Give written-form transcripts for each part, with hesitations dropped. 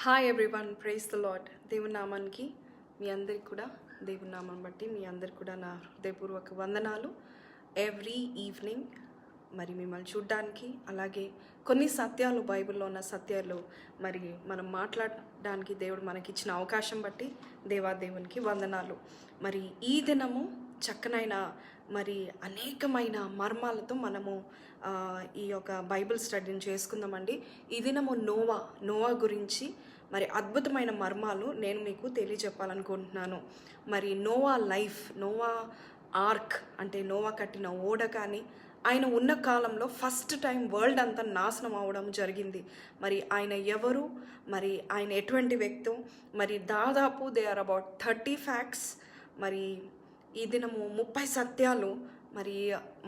Hi everyone, praise the Lord. దేవుని నామానికి మీ అందరికి కూడా దేవుని నామం బట్టి మీ అందరికి కూడా నా హృదయపూర్వక వందనాలు. ఎవ్రీ ఈవినింగ్ మరి మిమ్మల్ని చూడ్డానికి, అలాగే కొన్ని సత్యాలు, బైబిల్లో ఉన్న సత్యాలు మరి మనం మాట్లాడడానికి దేవుడు మనకిచ్చిన అవకాశం బట్టి దేవాదేవునికి వందనాలు. మరి ఈ దినము చక్కనైన మరి అనేకమైన మర్మాలతో మనము ఈ యొక్క బైబిల్ స్టడీని చేసుకుందామండి. ఈ దినము నోవా గురించి మరి అద్భుతమైన మర్మాలు నేను మీకు తెలియజెప్పాలనుకుంటున్నాను. మరి నోవా ఆర్క్ అంటే నోవా కట్టిన ఓడ కానీ, ఆయన ఉన్న కాలంలో ఫస్ట్ టైం వరల్డ్ అంతా నాశనం అవడం జరిగింది. మరి ఆయన ఎవరు, మరి ఆయన ఎటువంటి వ్యక్తి, మరి దాదాపు దే ఆర్ అబౌట్ 30 ఫ్యాక్ట్స్. మరి ఈ దినము 30 సత్యాలు. మరి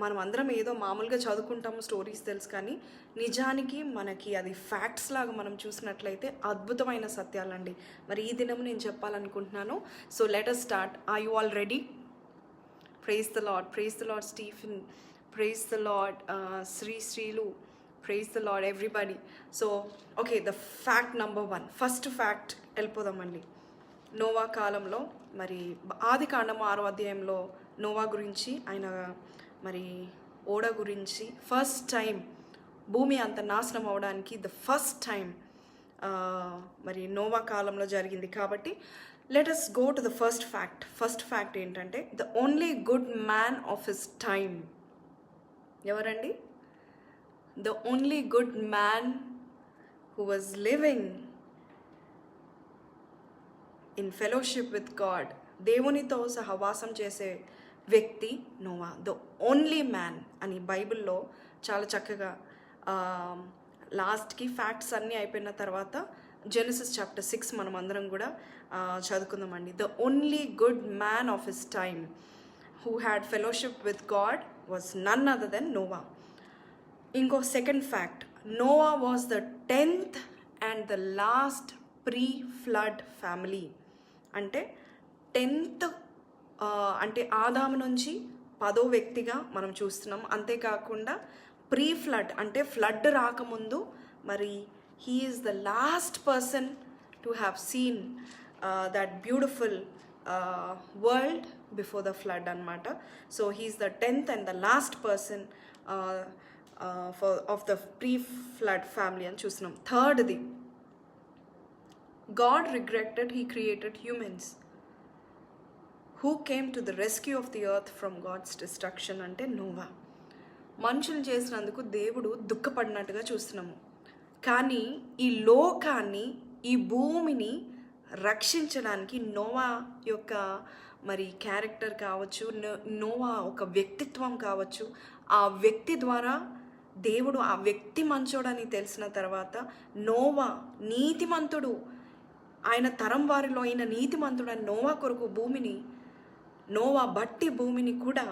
మనం అందరం ఏదో మామూలుగా చదువుకుంటాము, స్టోరీస్ తెలుసు, కానీ నిజానికి మనకి అది ఫ్యాక్ట్స్ లాగా మనం చూసినట్లయితే అద్భుతమైన సత్యాలండి. మరి ఈ దినం నేను చెప్పాలనుకుంటున్నాను. So let us start. Are you all ready? Praise the Lord Stephen, praise the Lord Srilu, praise the Lord everybody. So okay, the fact number 1, first fact వెళ్ళిపోదామండి. నోవా కాలంలో మరి ఆదికాండము 6వ అధ్యాయంలో నోవా గురించి, ఆయన మరి ఓడ గురించి ఫస్ట్ టైం భూమి అంత నాశనం అవడానికి ద ఫస్ట్ టైం మరి నోవా కాలంలో జరిగింది. కాబట్టి let us go to the first fact ఏంటంటే, the only good man of his time. ఎవరండి? The only good man who was living in fellowship with God, దేవునితో సహవాసం చేసే వ్యక్తి నోవా. ద ఓన్లీ మ్యాన్ అని బైబిల్లో చాలా చక్కగా లాస్ట్కి ఫ్యాక్ట్స్ అన్నీ అయిపోయిన తర్వాత జెనసిస్ చాప్టర్ 6 మనం అందరం కూడా చదువుకుందామండి. The only good man of his time who had fellowship with God was none other than Noah. ఇంకో second fact, Noah was the 10th and the last pre flood family. అంటే 10th అంటే ఆదాము నుంచి 10వ వ్యక్తిగా మనం చూస్తున్నాం. అంతేకాకుండా ప్రీ ఫ్లడ్ అంటే ఫ్లడ్ రాకముందు మరి he is the last person to have seen that beautiful world before the flood అనమాట. So he's the 10th and the last person of the pre flood family అని చూస్తున్నాం. థర్డ్ది, God regretted he created humans who came to the rescue of the earth from God's destruction. అంటే Noah మనుషులు చేసినందుకు దేవుడు దుఃఖపడినట్టుగా చూస్తున్నాము. కానీ ఈ లోకాన్ని, ఈ భూమిని రక్షించడానికి నోవా యొక్క మరి క్యారెక్టర్ కావచ్చు, నోవా ఒక వ్యక్తిత్వం కావచ్చు, ఆ వ్యక్తి ద్వారా దేవుడు ఆ వ్యక్తి మంచోడని తెలిసిన తర్వాత నోవా నీతిమంతుడు, ఆయన తరం వారిలో అయిన నీతిమంతుడని నోవా కొరకు నోవా బట్టి భూమిని కూడా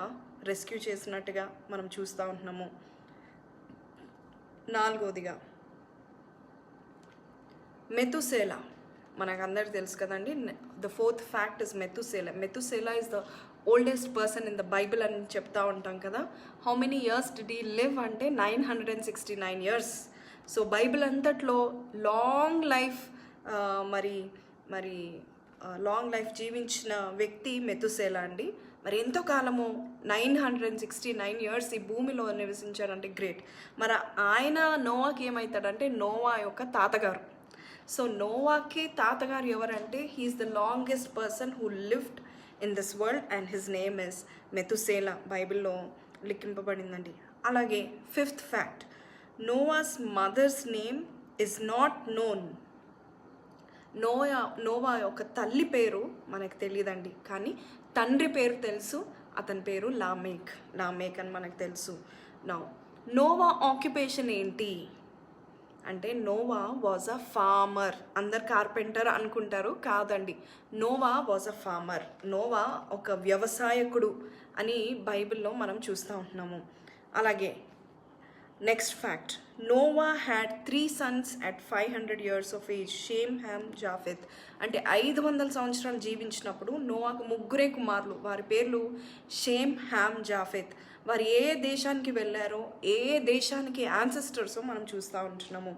రెస్క్యూ చేసినట్టుగా మనం చూస్తూ ఉంటున్నాము. 4వదిగా మెతుసేలా. మనకు అందరికి తెలుసు కదండి. The 4th fact is Methuselah is the oldest person in the Bible అని చెప్తా ఉంటాం కదా. How many years did he live అంటే 969 years. సో బైబిల్ అంతట్లో లాంగ్ లైఫ్ లాంగ్ లైఫ్ జీవించిన వ్యక్తి మెతుసేలా అండి. మరి ఎంతో కాలము 969 years ఈ భూమిలో నివసించారంటే గ్రేట్. మరి ఆయన నోవాకి ఏమవుతాడంటే నోవా యొక్క తాతగారు. సో నోవాకి తాతగారు ఎవరంటే he's the longest person who lived in this world and his name is Methuselah, బైబిల్లో లిఖింపబడిందండి. అలాగే 5th fact, Noah's mother's name is not known. Noah యొక్క తల్లి పేరు మనకు తెలియదండి, కానీ తండ్రి పేరు తెలుసు. అతని పేరు లామేక్ అని మనకు తెలుసు. నోవా ఆక్యుపేషన్ ఏంటి అంటే నోవా వాజ్ అ ఫార్మర్. అందరు కార్పెంటర్ అనుకుంటారు, కాదండి. Noah was a farmer. Noah ఒక వ్యవసాయకుడు అని బైబిల్లో మనం చూస్తూ ఉంటున్నాము. అలాగే next fact, Noah had 3 sons at 500 years of age, Shem, Ham, Japheth. అంటే 500 సంవత్సరాలు జీవించినప్పుడు నోవాకు 3 కుమారులు. వారి పేర్లు షేమ్, హామ్, జాఫెత్. వారు ఏ దేశానికి వెళ్ళారో, ఏ దేశానికి యాన్సెస్టర్సో మనం చూస్తూ ఉంటున్నాము.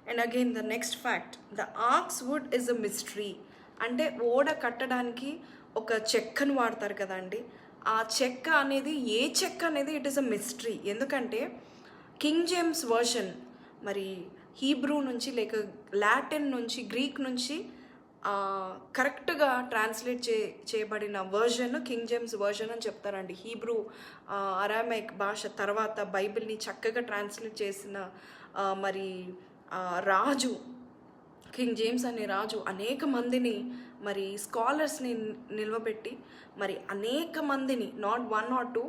And again the next fact, the ark's wood is a mystery. అంటే ఓడ కట్టడానికి ఒక చెక్కను వాడతారు కదండి, ఆ చెక్క అనేది ఏ చెక్క అనేది ఇట్ ఈస్ అ మిస్టరీ. ఎందుకంటే కింగ్ జేమ్స్ వర్షన్ మరి హీబ్రూ నుంచి లేక లాటిన్ నుంచి గ్రీక్ నుంచి కరెక్ట్గా ట్రాన్స్లేట్ చేయబడిన వర్షన్ కింగ్ జేమ్స్ వర్షన్ అని చెప్తారండి. హీబ్రూ అరామైక్ భాష తర్వాత బైబిల్ని చక్కగా ట్రాన్స్లేట్ చేసిన మరి రాజు కింగ్ జేమ్స్ అనే రాజు అనేక మందిని మరి స్కాలర్స్ని నిలవబెట్టి మరి అనేక మందిని, not 1 or 2,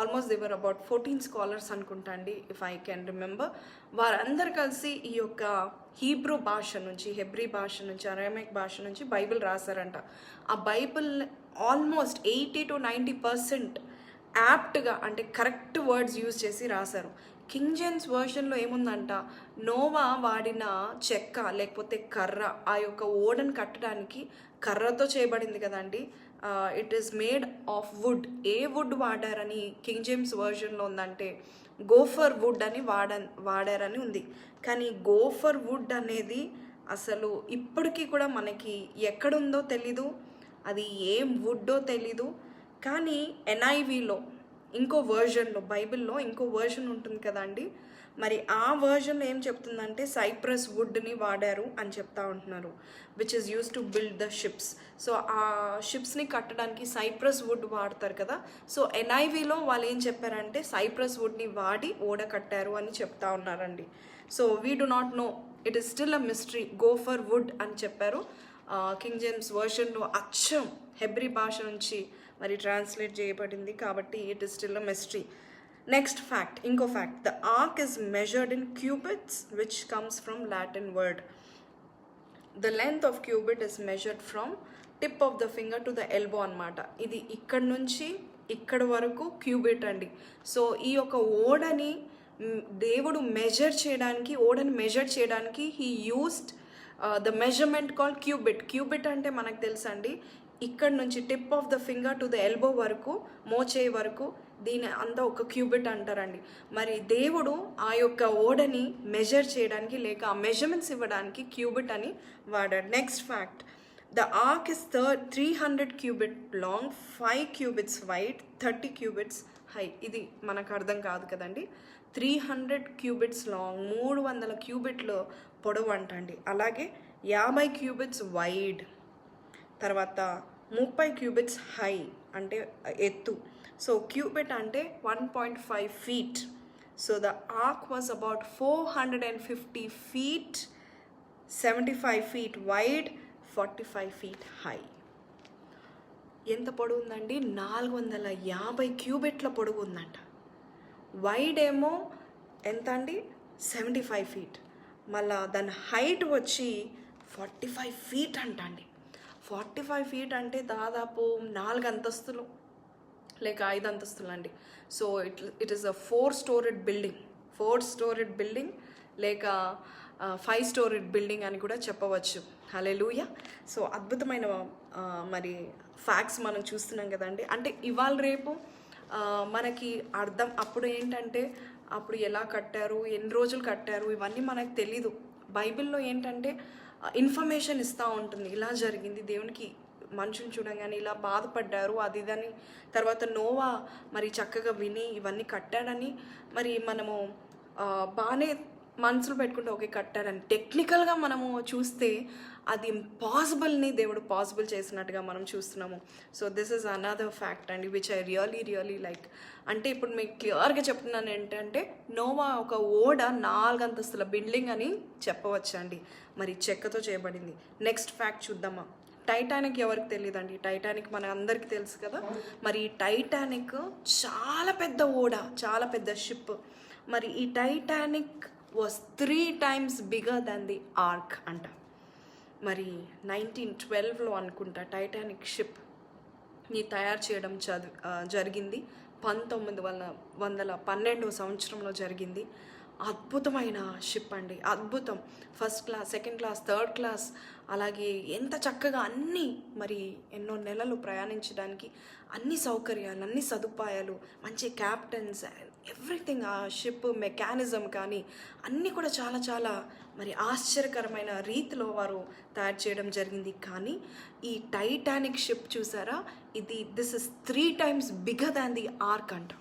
almost there were about 14 scholars అనుకుంటా అండి, ఇఫ్ ఐ కెన్ రిమెంబర్. వారందరు కలిసి ఈ యొక్క హీబ్రూ భాష నుంచి, హెబ్రీ భాష నుంచి, అరామైక్ భాష నుంచి బైబిల్ రాశారంట. ఆ బైబిల్ ఆల్మోస్ట్ 80 to 90% యాప్ట్గా అంటే కరెక్ట్ వర్డ్స్ యూజ్ చేసి రాశారు. కింగ్ జేమ్స్ వర్షన్లో ఏముందంట, నోవా వాడిన చెక్క లేకపోతే కర్ర, ఆ యొక్క ఓడను కట్టడానికి కర్రతో చేయబడింది కదండి, it is made of wood. ఏ వుడ్ వాడారని కింగ్ జేమ్స్ వర్షన్లో ఉందంటే గోఫర్ వుడ్ అని వాడారని ఉంది. కానీ గోఫర్ వుడ్ అనేది అసలు ఇప్పటికీ కూడా మనకి ఎక్కడుందో తెలీదు, అది ఏం వుడ్డో తెలీదు. కానీ ఎన్ఐవిలో ఇంకో వర్షన్లో, బైబిల్లో ఇంకో వర్షన్ ఉంటుంది కదండి, మరి ఆ వర్షన్ ఏం చెప్తుందంటే సైప్రస్ వుడ్ని వాడారు అని చెప్తా ఉంటున్నారు, which is use to build the ships. So ఆ షిప్స్ని కట్టడానికి సైప్రస్ వుడ్ వాడతారు కదా. సో ఎన్ఐవిలో వాళ్ళు ఏం చెప్పారంటే సైప్రస్ వుడ్ని వాడి ఓడ కట్టారు అని చెప్తా ఉన్నారండి. So we do not know, it is still a mystery. Gopher wood అని చెప్పారు. కింగ్ జేమ్స్ వర్షన్లో అచ్చం హెబ్రీ భాష నుంచి మరి ట్రాన్స్లేట్ చేయబడింది కాబట్టి it is still a mystery. Next fact, ఇంకో fact, the ark is measured in cubits which comes from Latin word. The length of cubit is measured from tip of the finger to the elbow అనమాట. ఇది ఇక్కడ నుంచి ఇక్కడ వరకు cubit అండి. So ఈ యొక్క ఓడని దేవుడు ఓడని మెజర్ చేయడానికి he used the measurement called cubit. Cubit అంటే మనకు తెలుసండి, ఇక్కడ నుంచి tip of the finger to the elbow వరకు, మోచేయి వరకు, దీని అంతా ఒక క్యూబిట్ అంటారండి. మరి దేవుడు ఆ యొక్క ఓడని మెజర్ చేయడానికి లేక ఆ మెజర్మెంట్స్ ఇవ్వడానికి క్యూబిట్ అని వాడాడు. Next fact, the ark is 300 cubit long, 5 cubits wide, 30 cubits high. ఇది మనకు అర్థం కాదు కదండి. 300 cubits లాంగ్, 300 క్యూబిట్లు పొడవు అంటండి. అలాగే 50 cubits వైడ్, తర్వాత 30 cubits హై అంటే ఎత్తు. సో క్యూబిట్ అంటే 1.5 feet. So the arc was about 450 feet, 75 feet wide, 45 feet high. ఎంత పొడవు ఉందండి? 450 క్యూబిట్ల పొడవు ఉందంట. వైడ్ ఏమో ఎంత అండి? 75 feet. మళ్ళా దాని హైట్ వచ్చి 45 feet అంట అండి. 45 feet అంటే దాదాపు 4 అంతస్తులు లేక 5 అంతస్తులు అండి. So it is a 4-storied building, 4-storied building లేక 5-storied బిల్డింగ్ అని కూడా చెప్పవచ్చు. హల్లెలూయా. సో అద్భుతమైన మరి ఫ్యాక్ట్స్ మనం చూస్తున్నాం కదండి. అంటే ఇవాళ రేపు మనకి అర్థం, అప్పుడు ఏంటంటే అప్పుడు ఎలా కట్టారు, ఎన్ని రోజులు కట్టారు, ఇవన్నీ మనకు తెలీదు. బైబిల్లో ఏంటంటే ఇన్ఫర్మేషన్ ఇస్తూ ఉంటుంది, ఇలా జరిగింది, దేవునికి మనుషుని చూడంగానే ఇలా బాధపడ్డారు అది ఇదని. తర్వాత నోవా మరి చక్కగా విని ఇవన్నీ కట్టాడని మరి మనము బాగానే మనసులో పెట్టుకుంటే ఓకే కట్టాడని. టెక్నికల్గా మనము చూస్తే అది ఇంపాసిబుల్ని దేవుడు పాసిబుల్ చేసినట్టుగా మనం చూస్తున్నాము. So this is another fact అండి విచ్ ఐ రియలీ లైక్. అంటే ఇప్పుడు మీకు క్లియర్గా చెప్తున్నాను ఏంటంటే నోవా ఒక ఓడ 4 అంతస్తుల బిల్డింగ్ అని చెప్పవచ్చు అండి, మరి చెక్కతో చేయబడింది. నెక్స్ట్ ఫ్యాక్ట్ చూద్దామా. టైటానిక్ ఎవరికి తెలియదండి, టైటానిక్ మన అందరికీ తెలుసు కదా. మరి ఈ టైటానిక్ చాలా పెద్ద ఓడ, చాలా పెద్ద షిప్. మరి ఈ Titanic was 3 times bigger than the ark అంట. మరి 1912లో అనుకుంటా టైటానిక్ షిప్ని తయారు చేయడం జరిగింది. 1912 సంవత్సరంలో జరిగింది. అద్భుతమైన షిప్ అండి, అద్భుతం. First class, second class, third class, అలాగే ఎంత చక్కగా అన్నీ, మరి ఎన్నో నెలలు ప్రయాణించడానికి అన్ని సౌకర్యాలు, అన్ని సదుపాయాలు, మంచి క్యాప్టెన్స్, ఎవ్రీథింగ్. ఆ షిప్ మెకానిజం కానీ అన్నీ కూడా చాలా చాలా మరి ఆశ్చర్యకరమైన రీతిలో వారు తయారు చేయడం జరిగింది. కానీ ఈ టైటానిక్ షిప్ చూసారా, this is 3 times bigger than the ark అంట.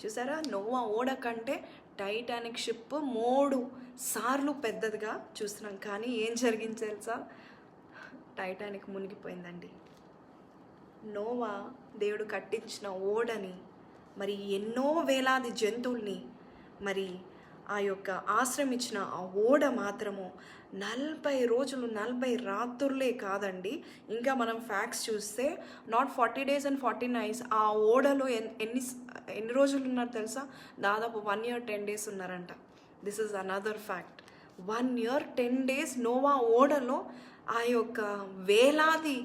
చూసారా, నోవా ఓడ కంటే టైటానిక్ షిప్ 3 సార్లు పెద్దదిగా చూస్తున్నాం. కానీ ఏం జరిగింది తెలుసా, టైటానిక్ మునిగిపోయిందండి. నోవా దేవుడు కట్టించిన ఓడని, మరి ఎన్నో వేలాది జంతువుల్ని, మరి ఆ యొక్క ఆశ్రమించిన ఆ ఓడ మాత్రము 40 రోజులు 40 రాత్రులే కాదండి. ఇంకా మనం ఫ్యాక్ట్స్ చూస్తే నాట్ 40 days and 40 nights, ఆ ఓడలో ఎన్ని రోజులు ఉన్నారు తెలుసా, దాదాపు 1 year 10 days ఉన్నారంట. This is another fact. 1 year 10 days Noah ఓడలో ఆ యొక్క వేలాది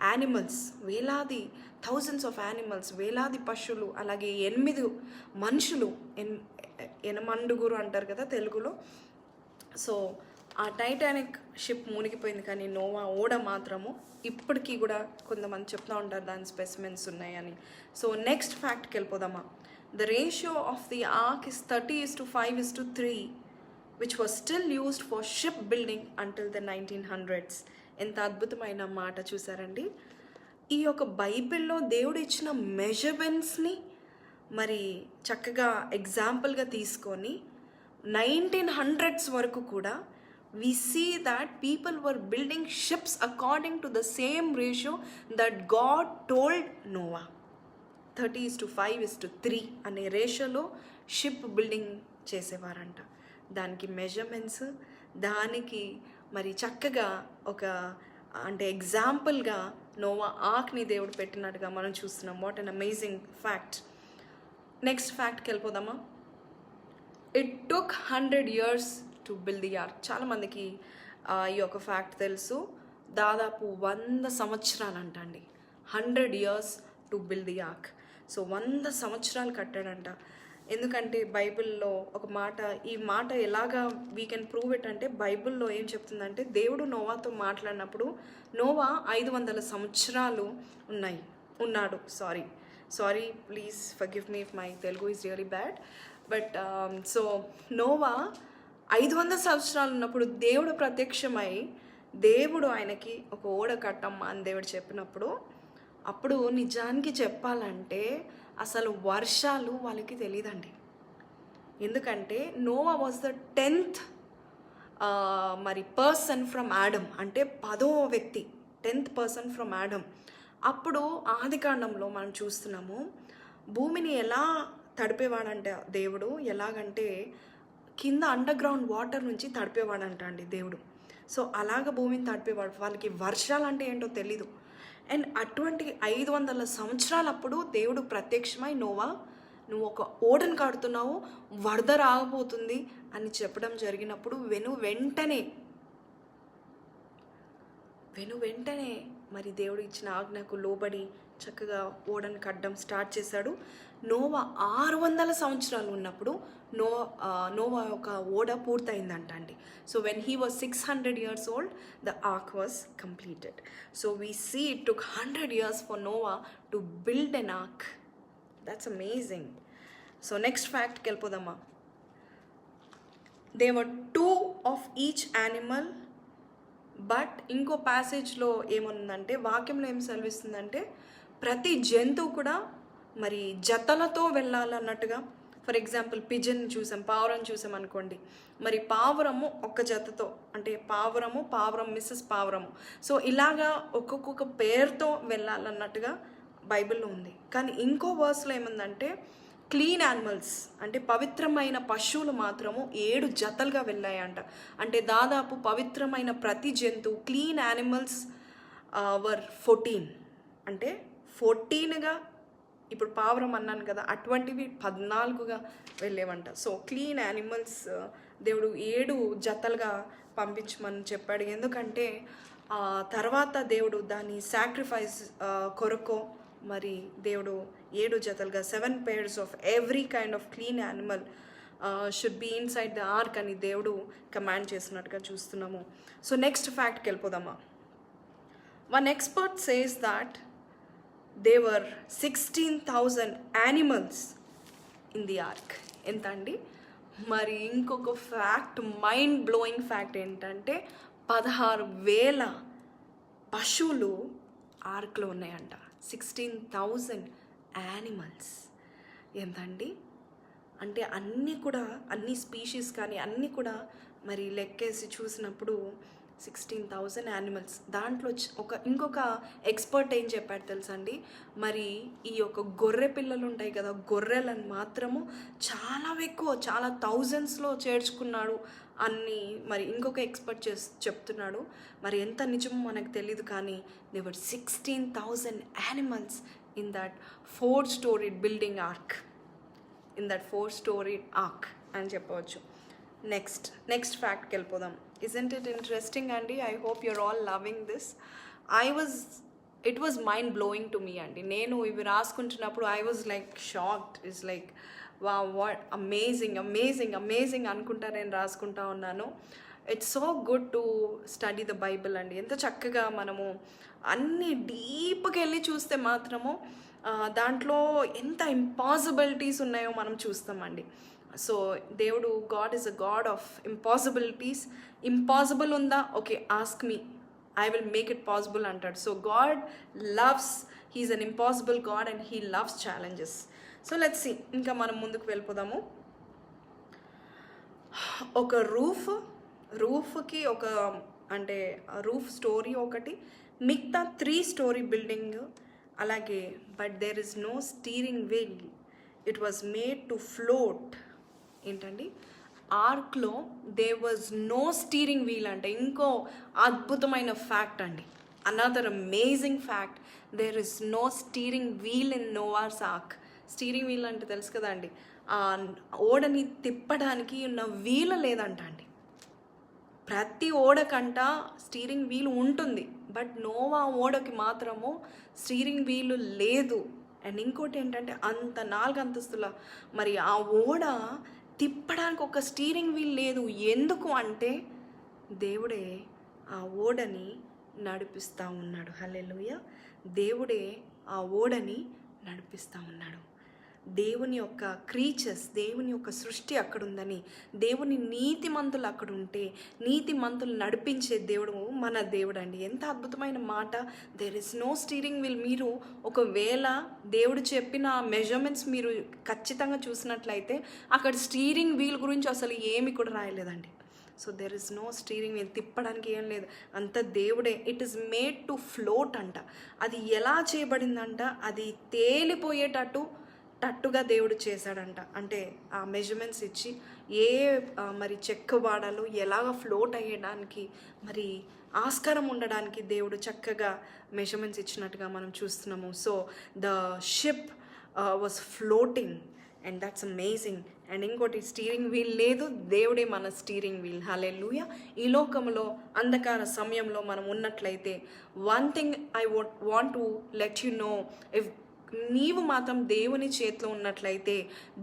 యానిమల్స్, వేలాది థౌజండ్స్ ఆఫ్ యానిమల్స్, వేలాది పశువులు, అలాగే 8 మనుషులు, ఎనమండుగురు అంటారు కదా తెలుగులో. సో ఆ టైటానిక్ షిప్ మునిగిపోయింది, కానీ నోవా ఓడ మాత్రము ఇప్పటికీ కూడా కొంతమంది చెప్తూ ఉంటారు దాని స్పెసిమెన్స్ ఉన్నాయని. సో నెక్స్ట్ ఫ్యాక్ట్కి వెళ్ళిపోదామా. The ratio of the ark is 30:5:3, which was still used for ship building until the 1900s. ఎంత అద్భుతమైన మాట చూసారండి. ఈ యొక్క బైబిల్లో దేవుడు ఇచ్చిన మెజర్మెంట్స్ని మరి చక్కగా ఎగ్జాంపుల్గా తీసుకొని 1900s వరకు కూడా we see that people were building ships according to the same ratio that God told Noah. 30:5:3 అనే రేషియోలో షిప్ బిల్డింగ్ చేసేవారంట. దానికి మెజర్మెంట్స్, దానికి మరి చక్కగా ఒక అంటే ఎగ్జాంపుల్గా నోవా ఆర్క్ని దేవుడు పెట్టినట్టుగా మనం చూస్తున్నాం. What an amazing fact. Next ఫ్యాక్ట్కి వెళ్ళిపోదామా. It took 100 years to build the ark. చాలామందికి ఈ యొక్క ఫ్యాక్ట్ తెలుసు. దాదాపు 100 సంవత్సరాలు అంట అండి, 100 years to build the arc. So 100 సంవత్సరాలు కట్టాడంట. ఎందుకంటే బైబిల్లో ఒక మాట, ఈ మాట ఎలాగా వీ కెన్ ప్రూవ్ ఇట్ అంటే, బైబిల్లో ఏం చెప్తుందంటే, దేవుడు నోవాతో మాట్లాడినప్పుడు నోవా 500 సంవత్సరాలు ఉన్నాడు. Sorry please forgive me if my Telugu is really bad. But so Noah 500 సంవత్సరాలు ఉన్నప్పుడు దేవుడు ప్రత్యక్షమై, దేవుడు ఆయనకి ఒక ఓడ కట్టమ్మా అని దేవుడు చెప్పినప్పుడు, అప్పుడు నిజానికి చెప్పాలంటే అసలు వర్షాలు వాళ్ళకి తెలియదండి. ఎందుకంటే నోవా వాజ్ ద 10th మరి పర్సన్ ఫ్రమ్ ఆడమ్, అంటే 10వ వ్యక్తి, 10th పర్సన్ ఫ్రమ్ ఆడమ్. అప్పుడు ఆదికాండంలో మనం చూస్తున్నాము, భూమిని ఎలా తడిపేవాడంటే దేవుడు, ఎలాగంటే కింద అండర్ గ్రౌండ్ వాటర్ నుంచి తడిపేవాడంట అండి దేవుడు. సో అలాగ భూమిని తడిపేవాడు. వాళ్ళకి వర్షాలు అంటే ఏంటో తెలీదు. అండ్ అటువంటి 500 సంవత్సరాలప్పుడు దేవుడు ప్రత్యక్షమై, నోవా నువ్వు ఒక ఓడను కడుతున్నావు, వరద రాకపోతుంది అని చెప్పడం జరిగినప్పుడు వెంటనే మరి దేవుడు ఇచ్చిన ఆజ్ఞకు లోబడి చక్కగా ఓడను కట్టడం స్టార్ట్ చేశాడు. నోవా 600 సంవత్సరాలు ఉన్నప్పుడు నోవా యొక్క ఓడ పూర్తయిందంట అండి. So when he was 600 years old, the ark was completed. So we see it took 100 years for Noah to build an ark. That's amazing. So next fact kelpodama. There were 2 of each animal, but ఇంకో ప్యాసేజ్లో ఏముందంటే, వాక్యంలో ఏం సెలవిస్తుందంటే, ప్రతి జంతువు కూడా మరి జతలతో వెళ్ళాలన్నట్టుగా. For example pigeon చూసాం, పావురం చూసాం అనుకోండి, మరి పావురము ఒక జతతో, అంటే పావురం మిస్సెస్ పావురము, సో ఇలాగా ఒక్కొక్క పేరుతో వెళ్ళాలన్నట్టుగా బైబిల్లో ఉంది. కానీ ఇంకో వర్స్లో ఏముందంటే, క్లీన్ యానిమల్స్ అంటే పవిత్రమైన పశువులు మాత్రము 7 జతలుగా వెళ్ళాయంట. అంటే దాదాపు పవిత్రమైన ప్రతి జంతువు, క్లీన్ యానిమల్స్ వర్ 14, అంటే 14గా, ఇప్పుడు పావురం అన్నాను కదా, అటువంటివి 14గా వెళ్ళేవంట. సో క్లీన్ యానిమల్స్ దేవుడు 7 జతలుగా పంపించమని చెప్పాడు. ఎందుకంటే తర్వాత దేవుడు దాని సాక్రిఫైస్ కొరకు మరి దేవుడు 7 జతలుగా 7 pairs of every kind of clean animal should be inside the ark అని దేవుడు కమాండ్ చేసినట్టుగా చూస్తున్నాము. సో నెక్స్ట్ ఫ్యాక్ట్కి వెళ్ళిపోదామా. One expert says that there were 16,000 animals in the ark. ఎంత అండి? మరి ఇంకొక ఫ్యాక్ట్, మైండ్ బ్లోయింగ్ ఫ్యాక్ట్ ఏంటంటే 16,000 పశువులు ఆర్క్లో ఉన్నాయంట. 16,000 యానిమల్స్. ఎంతండి? అంటే అన్ని స్పీషీస్ కానీ అన్నీ కూడా మరి లెక్కేసి చూసినప్పుడు 16,000 యానిమల్స్. దాంట్లో ఇంకొక ఎక్స్పర్ట్ ఏం చెప్పాడు తెలుసా అండి, మరి ఈ యొక్క గొర్రె పిల్లలు ఉంటాయి కదా, గొర్రెలను మాత్రము చాలా ఎక్కువ, చాలా థౌజండ్స్లో చేర్చుకున్నాడు అని మరి ఇంకొక ఎక్స్పర్ట్ చెప్తున్నాడు. మరి ఎంత నిజమో మనకు తెలియదు, కానీ there were 16,000 animals in that 4-storied building ark, in that 4-storied ark అని చెప్పవచ్చు. నెక్స్ట్ ఫ్యాక్ట్కి వెళ్ళిపోదాం. ఇజంట్ ఇట్ ఇంట్రెస్టింగ్ అండి? I hope you're all loving this. It was mind blowing to me అండి. నేను ఇవి రాసుకుంటున్నప్పుడు I was like shocked. It's like what amazing అనుకుంటా నేను రాసుకుంటా ఉన్నాను. It's so good to study the Bible అండి. ఎంత చక్కగా మనము అన్ని డీప్కి వెళ్ళి చూస్తే మాత్రము దాంట్లో ఎంత ఇంపాసిబిలిటీస్ ఉన్నాయో మనం చూస్తామండి. సో దేవుడు, God is a God of impossibilities. Impossible ఉందా? Okay, ask me, I will make it possible అంటాడు. So God loves, he's an impossible God and he loves challenges. So let's see, ఇంకా మనం ముందుకు వెళ్ళిపోదాము. ఒక రూఫ్కి అంటే రూఫ్ స్టోరీ ఒకటి, మిగతా 3-story బిల్డింగ్ అలాగే. But there is no steering wheel, it was made to float. ఏంటండి? ఆర్క్లో there was no steering wheel అంటే ఇంకో అద్భుతమైన ఫ్యాక్ట్ అండి. Another amazing fact, there is no steering wheel in Noah's ark. Steering wheel అంటే తెలుసు కదా అండి, ఓడని తిప్పడానికి ఉన్న వీలు లేదంట అండి. ప్రతి ఓడకంట స్టీరింగ్ వీల్ ఉంటుంది, బట్ నోవా ఓడకి మాత్రము స్టీరింగ్ వీలు లేదు. అండ్ ఇంకోటి ఏంటంటే అంత 4 అంతస్తుల మరి ఆ ఓడ తిప్పడానికి ఒక స్టీరింగ్ వీల్ లేదు. ఎందుకు అంటే దేవుడే ఆ ఓడని నడిపిస్తూ ఉన్నాడు. హల్లెలూయా. దేవుడే ఆ ఓడని నడిపిస్తూ ఉన్నాడు. దేవుని యొక్క క్రీచర్స్, దేవుని యొక్క సృష్టి అక్కడ ఉందని, దేవుని నీతిమంతులు అక్కడ ఉంటే నీతిమంతులు నడిపించే దేవుడు మన దేవుడు అండి. ఎంత అద్భుతమైన మాట. There is no steering wheel. మీరు ఒకవేళ దేవుడు చెప్పిన మెజర్మెంట్స్ మీరు ఖచ్చితంగా చూసినట్లయితే అక్కడ స్టీరింగ్ వీల్ గురించి అసలు ఏమి కూడా రాయలేదండి. So there is no steering wheel, తిప్పడానికి ఏం లేదు, అంత దేవుడే. It is made to float అంట. అది ఎలా చేయబడిందంట, అది తేలిపోయేటట్టుగా దేవుడు చేశాడంట. అంటే ఆ మెజర్మెంట్స్ ఇచ్చి మరి చెక్క వాడాలో ఎలాగ ఫ్లోట్ అయ్యడానికి మరి ఆస్కారం ఉండడానికి దేవుడు చక్కగా మెజర్మెంట్స్ ఇచ్చినట్టుగా మనం చూస్తున్నాము. So the ship was floating and that's amazing. And ఇంకోటి, స్టీరింగ్ వీల్ లేదు, దేవుడే మన స్టీరింగ్ వీల్. హల్లెలూయా. ఈ లోకంలో అంధకార సమయంలో మనం ఉన్నట్లయితే one thing I want to let you know, if నీవు మాత్రం దేవుని చేతిలో ఉన్నట్లయితే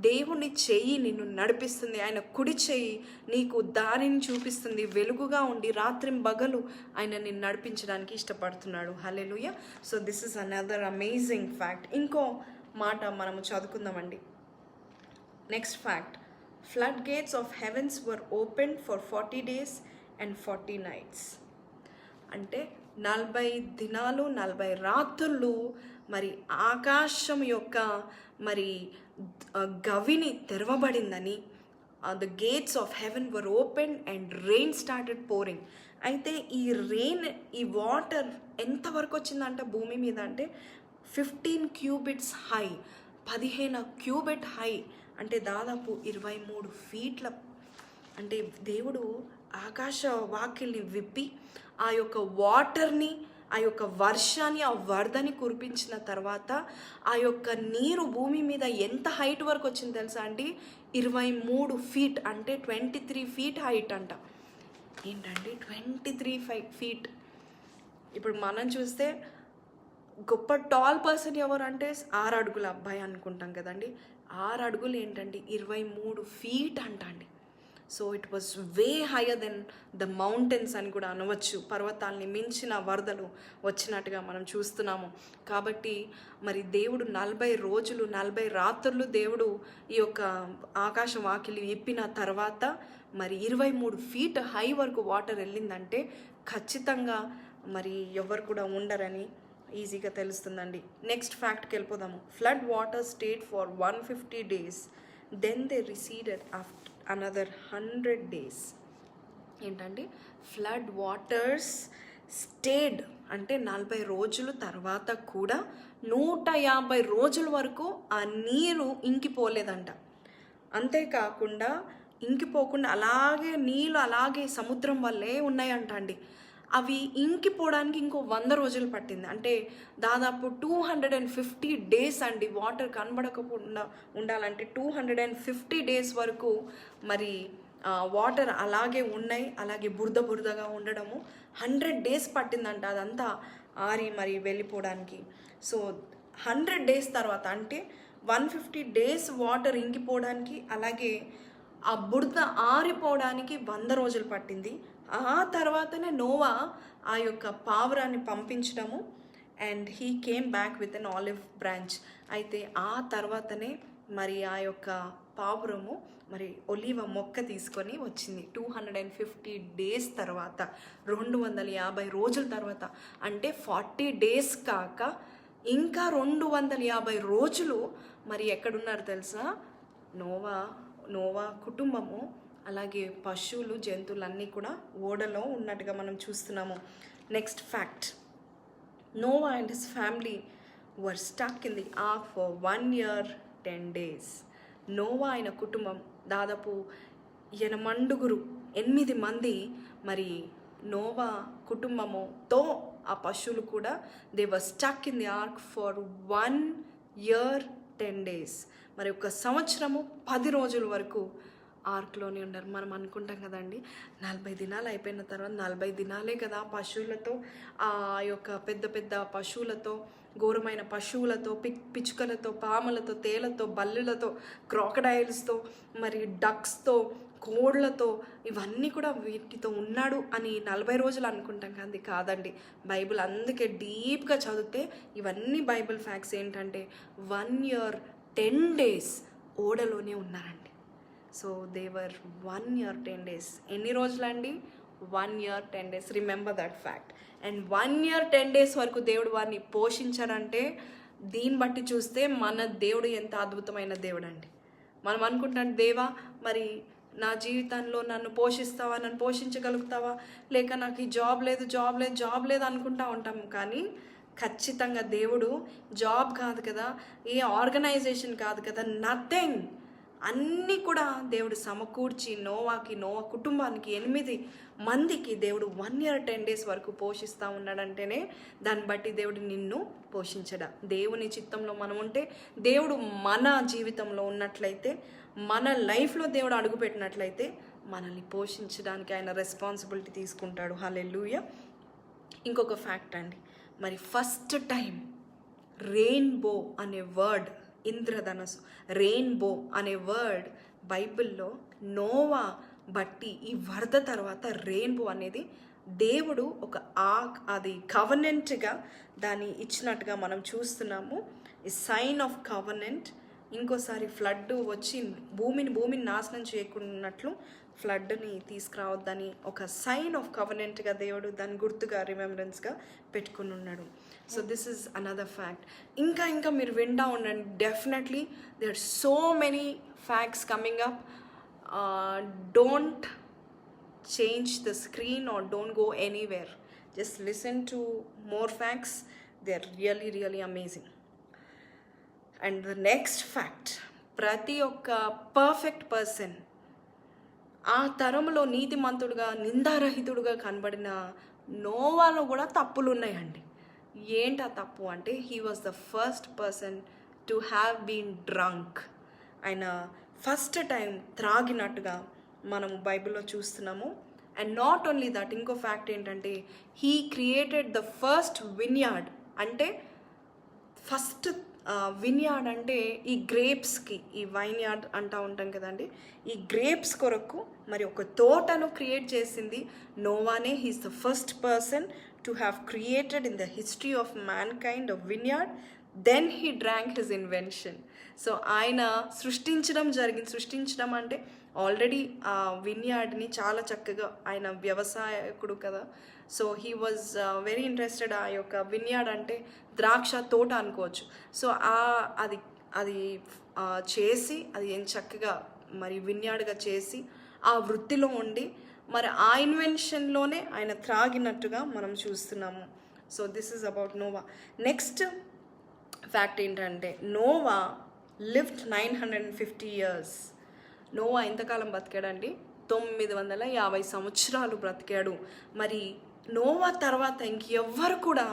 దేవుని చెయ్యి నిన్ను నడిపిస్తుంది. ఆయన కుడి చెయ్యి నీకు దారిని చూపిస్తుంది. వెలుగుగా ఉండి రాత్రింబగలు ఆయన నిన్ను నడిపించడానికి ఇష్టపడుతున్నాడు. Hallelujah. So this is another amazing fact. ఇంకో మాట మనము చదువుకుందామండి. Next fact, flood gates of heavens were open for 40 days and 40 nights. అంటే 40 దినాలు 40 రాత్రులు మరి ఆకాశం యొక్క మరి గవిని తెరవబడిందని, the gates of heaven were open and rain started pouring. అయితే ఈ వాటర్ ఎంతవరకు వచ్చిందంటే భూమి మీద అంటే 15 cubits హై, 15 క్యూబిట్ హై, అంటే దాదాపు 23 feet. అంటే దేవుడు ఆకాశ వాకిల్ని విప్పి ఆ యొక్క వాటర్ని, ఆ యొక్క వర్షాన్ని, ఆ వరదని కురిపించిన తర్వాత ఆ యొక్క నీరు భూమి మీద ఎంత హైట్ వరకు వచ్చింది తెలుసా అండి? 23 feet, అంటే 23 feet హైట్ అంట. ఏంటండి 23 feet? ఇప్పుడు మనం చూస్తే గొప్ప టాల్ పర్సన్ ఎవరు అంటే 6 అడుగుల అబ్బాయి అనుకుంటాం కదండి. 6 అడుగులు ఏంటండి 23 ఫీట్ అంటండి. So it was way higher than the mountains అని కూడా అనవచ్చు. పర్వతాల్ని మించిన వరదలు వచ్చినట్టుగా మనం చూస్తున్నాము. కాబట్టి మరి దేవుడు 40 రోజులు 40 రాత్రులు దేవుడు ఈ యొక్క ఆకాశం వాకిలి విప్పిన తర్వాత మరి 23 ఫీట్ హై వరకు వాటర్ వెళ్ళిందంటే ఖచ్చితంగా మరి ఎవరు కూడా ఉండరని ఈజీగా తెలుస్తుందండి. నెక్స్ట్ ఫ్యాక్ట్కి వెళ్ళిపోదాము. Flood water stayed for 150 days, then they receded after another 100 days. ఏంటంటే ఫ్లడ్ వాటర్స్ స్టేడ్ అంటే 40 రోజుల తర్వాత కూడా 150 రోజుల వరకు ఆ నీరు ఇంకిపోలేదంట. అంతేకాకుండా ఇంకిపోకుండా అలాగే నీళ్ళు అలాగే సముద్రం వల్లే ఉన్నాయంట అండి. అవి ఇంకిపోవడానికి ఇంకో 100 రోజులు పట్టింది. అంటే దాదాపు 250 days అండి. వాటర్ కనబడకుండా ఉండాలంటే 250 days వరకు మరి వాటర్ అలాగే ఉన్నాయి, అలాగే బురదగా ఉండడము 100 days పట్టిందంట అదంతా ఆరి మరి వెళ్ళిపోవడానికి. సో 100 days తర్వాత అంటే 150 days వాటర్ ఇంకిపోవడానికి, అలాగే ఆ బురద ఆరిపోవడానికి 100 రోజులు పట్టింది. ఆ తర్వాతనే నోవా ఆ యొక్క పావురాన్ని పంపించడము, and he came back with an olive branch. అయితే ఆ తర్వాతనే మరి ఆ యొక్క పావురము మరి ఒలీవ మొక్క తీసుకొని వచ్చింది 250 days తర్వాత, 250 రోజుల తర్వాత. అంటే 40 days కాక ఇంకా 250 రోజులు మరి ఎక్కడున్నారు తెలుసా? నోవా కుటుంబము అలాగే పశువులు జంతువులన్నీ కూడా ఓడలో ఉన్నట్టుగా మనం చూస్తున్నాము. Next fact, Noah and his family were stuck in the ark for 1 year 10 days. నోవా ఆయన కుటుంబం దాదాపు 8 మంది మరి నోవా కుటుంబముతో ఆ పశువులు కూడా they were stuck in the ark for 1 year 10 days. మరి 1 సంవత్సరము 10 రోజుల వరకు ఆర్క్లోనే ఉన్నారు. మనం అనుకుంటాం కదండి 40 దినాలు అయిపోయిన తర్వాత 40 దినాలే కదా పశువులతో, ఆ యొక్క పెద్ద పెద్ద పశువులతో, ఘోరమైన పశువులతో, పిచ్చుకలతో, పాములతో, తేలతో, బల్లులతో, క్రాకడైల్స్తో, మరి డక్స్తో, కోళ్ళతో, ఇవన్నీ కూడా వీటితో ఉన్నాడు అని 40 రోజులు అనుకుంటాం కానీ కాదండి. బైబిల్ అందుకే డీప్గా చదివితే ఇవన్నీ బైబిల్ ఫ్యాక్ట్స్ ఏంటంటే 1 year 10 days ఓడలోనే ఉన్నారండి. సో దేవర్ 1 year 10 days. ఎన్ని రోజులండి? 1 year 10 days. Remember that fact. And 1 year 10 days వరకు దేవుడు వారిని పోషించారంటే దీన్ని బట్టి చూస్తే మన దేవుడు ఎంత అద్భుతమైన దేవుడు అండి. మనం అనుకుంటాం దేవా మరి నా జీవితంలో నన్ను పోషిస్తావా, నన్ను పోషించగలుగుతావా, లేక నాకు ఈ జాబ్ లేదు అనుకుంటా ఉంటాం. కానీ ఖచ్చితంగా దేవుడు జాబ్ కాదు కదా, ఏ ఆర్గనైజేషన్ కాదు కదా, నథింగ్, అన్నీ కూడా దేవుడు సమకూర్చి నోవా కుటుంబానికి 8 మందికి దేవుడు 1 year 10 days వరకు పోషిస్తూ ఉన్నాడంటేనే దాన్ని బట్టి దేవుడు నిన్ను పోషించడా. దేవుని చిత్తంలో మనం ఉంటే, దేవుడు మన జీవితంలో ఉన్నట్లయితే, మన లైఫ్లో దేవుడు అడుగుపెట్టినట్లయితే మనల్ని పోషించడానికి ఆయన రెస్పాన్సిబిలిటీ తీసుకుంటాడు. హల్లెలూయా. ఇంకొక ఫ్యాక్ట్ అండి, మరి ఫస్ట్ టైం రెయిన్బో అనే వర్డ్, ఇంద్రధనస్సు, రెయిన్బో అనే వర్డ్ బైబిల్లో నోవా బట్టి ఈ వరద తర్వాత రెయిన్బో అనేది దేవుడు ఒక అది కవనెంట్గా దాన్ని ఇచ్చినట్టుగా మనం చూస్తున్నాము. ఈ సైన్ ఆఫ్ కవనెంట్. ఇంకోసారి ఫ్లడ్ వచ్చి భూమిని నాశనం చేయకున్నట్లు ఫ్లడ్ని తీసుకురావద్దని ఒక సైన్ ఆఫ్ కవనెంట్గా దేవుడు దాని గుర్తుగా రిమెంబరెన్స్గా పెట్టుకుని ఉన్నాడు. So this is another fact. ఇంకా మీరు వింటా ఉండండి. Definitely there are so many facts coming up. Don't change the screen or don't go anywhere. Just listen to more facts. They are really amazing. And the next fact, ప్రతి ఒక్క perfect person ఆ తరంలో నీతిమంతుడుగా నిందారహితుడుగా కనబడిన నోవాలో కూడా తప్పులు ఉన్నాయండి. ఏంటి ఆ తప్పు అంటే, he was the first person to have been drunk. ఆయన ఫస్ట్ టైం త్రాగినట్టుగా మనం బైబిల్లో చూస్తున్నాము. అండ్ నాట్ ఓన్లీ దట్, ఇంకో ఫ్యాక్ట్ ఏంటంటే he created the first vineyard. అంటే ఫస్ట్ విన్యార్డ్ అంటే ఈ గ్రేప్స్కి, ఈ వైన్ యార్డ్ అంటూ ఉంటాం కదండి, ఈ గ్రేప్స్ కొరకు మరి ఒక తోటను క్రియేట్ చేసింది నోవానే. He's the first person to have created in the history of mankind of vineyard. Then he drank his invention. So ఆయన సృష్టించడం అంటే ఆల్రెడీ ఆ విన్యార్డ్ని చాలా చక్కగా, ఆయన వ్యవసాయకుడు కదా, so he was very interested. ఆ యొక్క విన్యార్డ్ అంటే ద్రాక్ష తోట అనుకోవచ్చు. సో అది అది చేసి అది ఏం చక్కగా మరి విన్యార్డ్గా చేసి ఆ వృత్తిలో ఉండి మరి ఆ ఇన్వెన్షన్లోనే ఆయన త్రాగినట్టుగా మనం చూస్తున్నాము. So this is about Noah. Next fact ఏంటంటే నోవా లివ్డ్ 950 years. నోవా ఎంతకాలం బతికాడండి? 950 సంవత్సరాలు బ్రతికాడు. మరి నోవా తర్వాత ఇంకెవ్వరు కూడా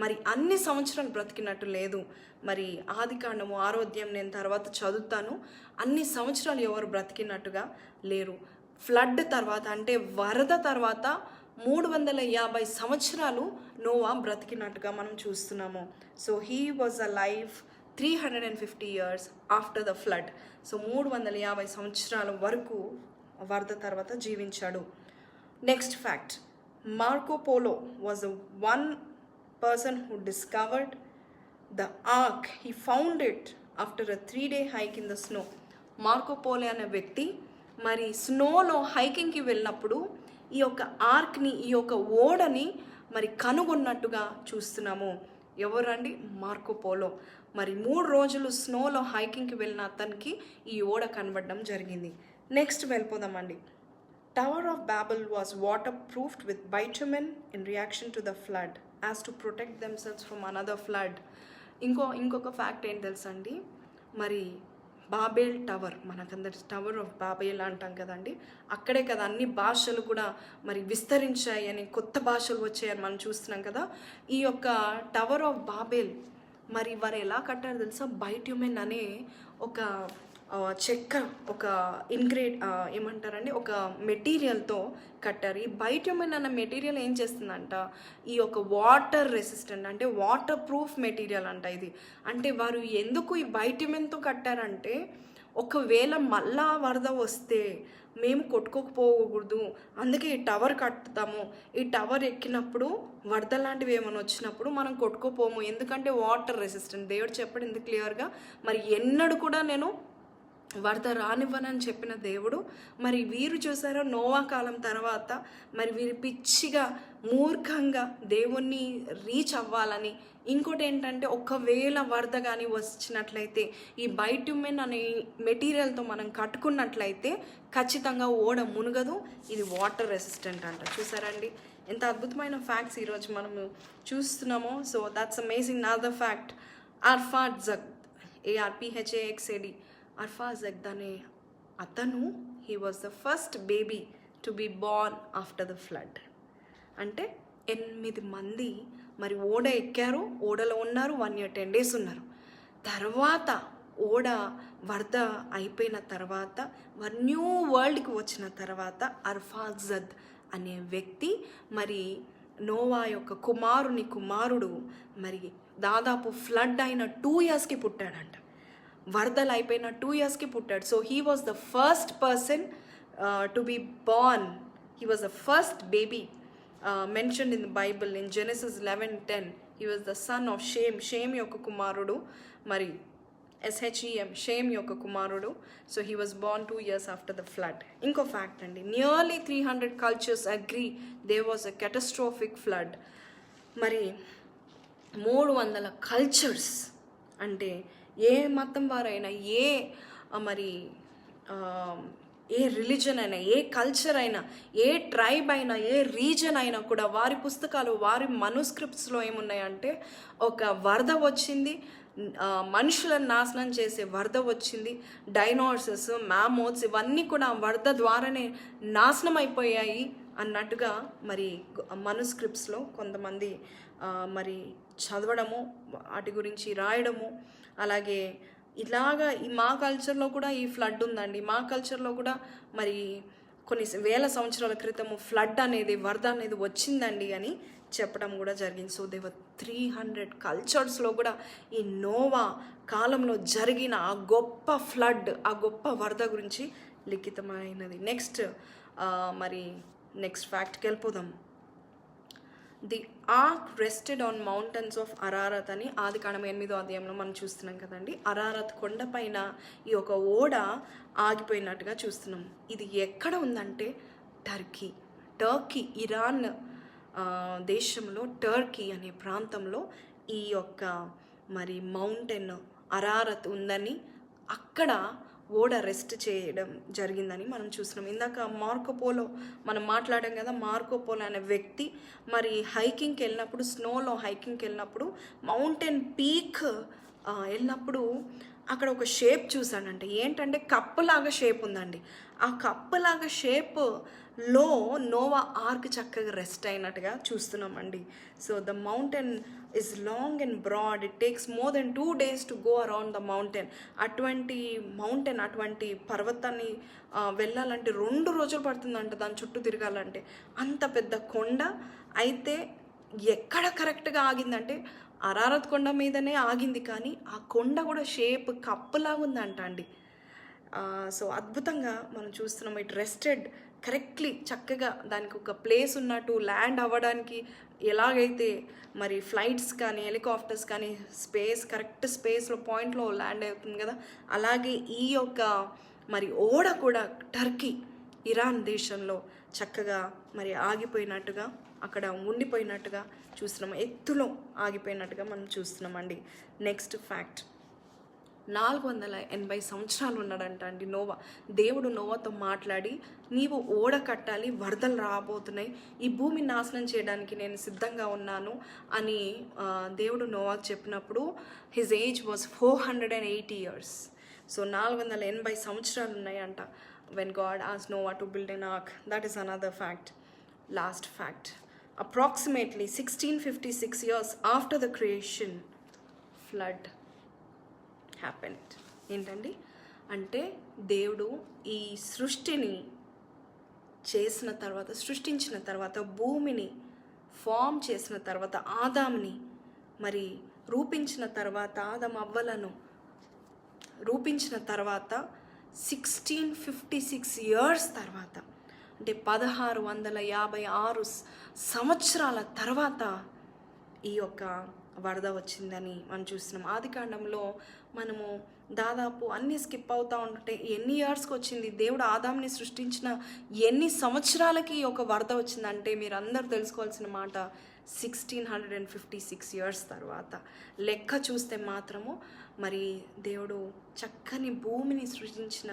మరి అన్ని సంవత్సరాలు బ్రతికినట్టు లేదు. మరి ఆదికాండము 6వ అధ్యాయం నేను తర్వాత చదువుతాను. అన్ని సంవత్సరాలు ఎవరు బ్రతికినట్టుగా లేరు. ఫ్లడ్ తర్వాత అంటే వరద తర్వాత 350 సంవత్సరాలు నోవా బ్రతికినట్టుగా మనం చూస్తున్నాము. So he was alive 350 years after the flood. So 350 సంవత్సరాల వరకు వరద తర్వాత జీవించాడు. Next fact, Marco polo was one person who discovered the arc. He found it after a 3-day hike in the snow. Marco polo అనే వ్యక్తి మరి స్నోలో హైకింగ్కి వెళ్ళినప్పుడు ఈ యొక్క ఆర్క్ని, ఈ యొక్క ఓడని మరి కనుగొన్నట్టుగా చూస్తున్నాము. ఎవరండి? Marco polo. మరి 3 రోజులు స్నోలో హైకింగ్కి వెళ్ళిన అతనికి ఈ ఓడ కనబడడం జరిగింది. నెక్స్ట్ వెళ్ళిపోదామండి. Tower of Babel was waterproofed with bitumen in reaction to the flood as to protect themselves from another flood. ఇంకొక ఫ్యాక్ట్ ఏంటి తెలుసండి, మరి బాబేల్ టవర్, మనకందరి టవర్ ఆఫ్ బాబేల్ అంటాం కదండి, అక్కడే కదా అన్ని భాషలు కూడా మరి విస్తరించాయి అని, కొత్త భాషలు వచ్చాయని మనం చూస్తున్నాం కదా. ఈ యొక్క టవర్ ఆఫ్ బాబేల్ మరి వారు ఎలా కట్టారు తెలుసా? బైట్యుమెన్ అనే ఒక చెక్క, ఒక ఏమంటారండి, ఒక మెటీరియల్తో కట్టారు. ఈ బైట్యుమెన్ అన్న మెటీరియల్ ఏం చేస్తుందంట, ఈ యొక్క వాటర్ రెసిస్టెంట్ అంటే వాటర్ ప్రూఫ్ మెటీరియల్ అంట ఇది. అంటే వారు ఎందుకు ఈ బైట్యుమెన్తో కట్టారంటే, ఒకవేళ మళ్ళా వరద వస్తే మేము కొట్టుకోకపోకూడదు, అందుకే ఈ టవర్ కట్టుతాము. ఈ టవర్ ఎక్కినప్పుడు వరద లాంటివి ఏమైనా వచ్చినప్పుడు మనం కొట్టుకోపోము, ఎందుకంటే వాటర్ రెసిస్టెంట్. దేవుడు చెప్పాడు ఇంత క్లియర్గా. మరి ఎన్నడూ కూడా నేను వరద రానివ్వనని చెప్పిన దేవుడు, మరి వీరు చూసారో నోవా కాలం తర్వాత మరి వీరు పిచ్చిగా మూర్ఖంగా దేవుణ్ణి రీచ్ అవ్వాలని, ఇంకోటి ఏంటంటే ఒకవేళ వరద కానీ వచ్చినట్లయితే ఈ బైట్యుమెన్ అనే మెటీరియల్తో మనం కట్టుకున్నట్లయితే ఖచ్చితంగా ఓడ మునగదు, ఇది వాటర్ రెసిస్టెంట్ అంట. చూసారండి ఎంత అద్భుతమైన ఫ్యాక్ట్స్ ఈరోజు మనము చూస్తున్నామో. So that's amazing. Other fact, Arphaxad, ARPHAXAD, Arphaxad అనే అతను, he was the first baby to be born after the flood. అంటే 8 మంది మరి ఓడ ఎక్కారు, ఓడలో ఉన్నారు, 1 year 10 days ఉన్నారు. తర్వాత ఓడ వరద అయిపోయిన తర్వాత వారు న్యూ వరల్డ్కి వచ్చిన తర్వాత అర్ఫాజద్ అనే వ్యక్తి మరి నోవా యొక్క కుమారుడు మరి దాదాపు ఫ్లడ్ అయిన 2 yearsకి పుట్టాడంట. వరదలు అయిపోయిన 2 yearsకి పుట్టాడు. So he was the first person to be born. He was the first baby mentioned in the Bible in Genesis 11:10. He was the son of Shem. Shem యొక్క కుమారుడు, మరి SHEM, షేమ్ యొక్క కుమారుడు. So he was born 2 years after the flood. ఇంకో fact అండి, nearly 300 cultures agree there was a catastrophic flood. మరి 300 cultures అంటే ఏ మతం వారైనా, ఏ రిలీజన్ అయినా, ఏ కల్చర్ అయినా, ఏ ట్రైబ్ అయినా, ఏ రీజన్ అయినా కూడా వారి పుస్తకాలు, వారి మనుస్క్రిప్ట్స్లో ఏమున్నాయంటే, ఒక వరద వచ్చింది, మనుషులను నాశనం చేసే వరద వచ్చింది, డైనోసార్స్, మ్యామోత్స్ ఇవన్నీ కూడా వరద ద్వారానే నాశనం అయిపోయాయి అన్నట్టుగా మరి మనుస్క్రిప్ట్స్లో కొంతమంది మరి చదవడము, వాటి గురించి రాయడము. అలాగే ఇలాగా మా కల్చర్లో కూడా ఈ ఫ్లడ్ ఉందండి. మా కల్చర్లో కూడా మరి కొన్ని వేల సంవత్సరాల క్రితము ఫ్లడ్ అనేది, వరద అనేది వచ్చిందండి అని చెప్పడం కూడా జరిగింది. సో దేవర్ 300 కల్చర్స్లో కూడా ఈ నోవా కాలంలో జరిగిన ఆ గొప్ప ఫ్లడ్, ఆ గొప్ప వరద గురించి లిఖితమైనది. నెక్స్ట్ ఫ్యాక్ట్కి వెళ్ళిపోదాం. The ark rested on mountains of Ararat అని ఆదికాండం 8వ అధ్యాయంలో మనం చూస్తున్నాం కదండి. అరారత్ కొండపైన ఈ ఒక ఓడ ఆగిపోయినట్టుగా చూస్తున్నాం. ఇది ఎక్కడ ఉందంటే టర్కీ, ఇరాన్ దేశంలో టర్కీ అనే ప్రాంతంలో ఈ యొక్క మౌంటైన్ అరారత్ ఉందని, అక్కడ ఓడ రెస్ట్ చేయడం జరిగిందని మనం చూస్తున్నాం. ఇందాక మార్కోపోలో మనం మాట్లాడాం కదా. మార్కోపోలో అనే వ్యక్తి హైకింగ్కి వెళ్ళినప్పుడు, స్నోలో హైకింగ్కి వెళ్ళినప్పుడు, మౌంటైన్ పీక్ వెళ్ళినప్పుడు అక్కడ ఒక షేప్ చూశానంటే, ఏంటంటే కప్పులాగా షేప్ ఉందండి. ఆ కప్పులాగా షేప్లో నోవా ఆర్క్ చక్కగా రెస్ట్ అయినట్టుగా చూస్తున్నామండి. So the mountain is long and broad. It takes more than 2 days to go around the mountain. అటువంటి పర్వతాన్ని వెళ్ళాలంటే 2 రోజులు పడుతుందంట దాని చుట్టూ తిరగాలంటే. అంత పెద్ద కొండ. అయితే ఎక్కడ కరెక్ట్గా ఆగిందంటే అరారత్ కొండ మీదనే ఆగింది, కానీ ఆ కొండ కూడా షేప్ కప్పులాగా ఉందంట అండి. సో అద్భుతంగా మనం చూస్తున్నాం. ఇట్ రెస్టెడ్ కరెక్ట్లీ, చక్కగా దానికి ఒక ప్లేస్ ఉన్నట్టు, ల్యాండ్ అవ్వడానికి ఎలాగైతే ఫ్లైట్స్ కానీ హెలికాప్టర్స్ కానీ కరెక్ట్ స్పేస్లో పాయింట్లో ల్యాండ్ అవుతుంది కదా, అలాగే ఈ యొక్క ఓడ కూడా టర్కీ, ఇరాన్ దేశంలో చక్కగా ఆగిపోయినట్టుగా, అక్కడ ఉండిపోయినట్టుగా చూస్తున్నాం. ఎత్తులో ఆగిపోయినట్టుగా మనం చూస్తున్నామండి. నెక్స్ట్ ఫ్యాక్ట్, 480 సంవత్సరాలు ఉన్నాడంట అండి నోవా. దేవుడు నోవాతో మాట్లాడి, నీవు ఓడ కట్టాలి, వరదలు రాబోతున్నాయి, ఈ భూమిని నాశనం చేయడానికి నేను సిద్ధంగా ఉన్నాను అని దేవుడు నోవాకు చెప్పినప్పుడు his age was 480 years. So 480 సంవత్సరాలు ఉన్నాయంట when God asked Noah to build an ark. That is another fact. Last fact, approximately 1656 years after the creation, flood happened. ఏంటండి అంటే, దేవుడు ఈ సృష్టిని సృష్టించిన తర్వాత, భూమిని ఫామ్ చేసిన తర్వాత, ఆదాంని రూపించిన తర్వాత, ఆదాం అవ్వలను రూపించిన తర్వాత 1656 years తర్వాత, అంటే 1656 సంవత్సరాల తర్వాత ఈ యొక్క వరద వచ్చిందని మనం చూస్తున్నాం. ఆదికాండంలో మనము దాదాపు అన్నీ స్కిప్ అవుతూ ఉంటే ఎన్ని ఇయర్స్కి వచ్చింది, దేవుడు ఆదాంని సృష్టించిన ఎన్ని సంవత్సరాలకి ఒక వరద వచ్చిందంటే, మీరు అందరూ తెలుసుకోవాల్సిన మాట 1656 years తర్వాత. లెక్క చూస్తే మాత్రము దేవుడు చక్కని భూమిని సృష్టించిన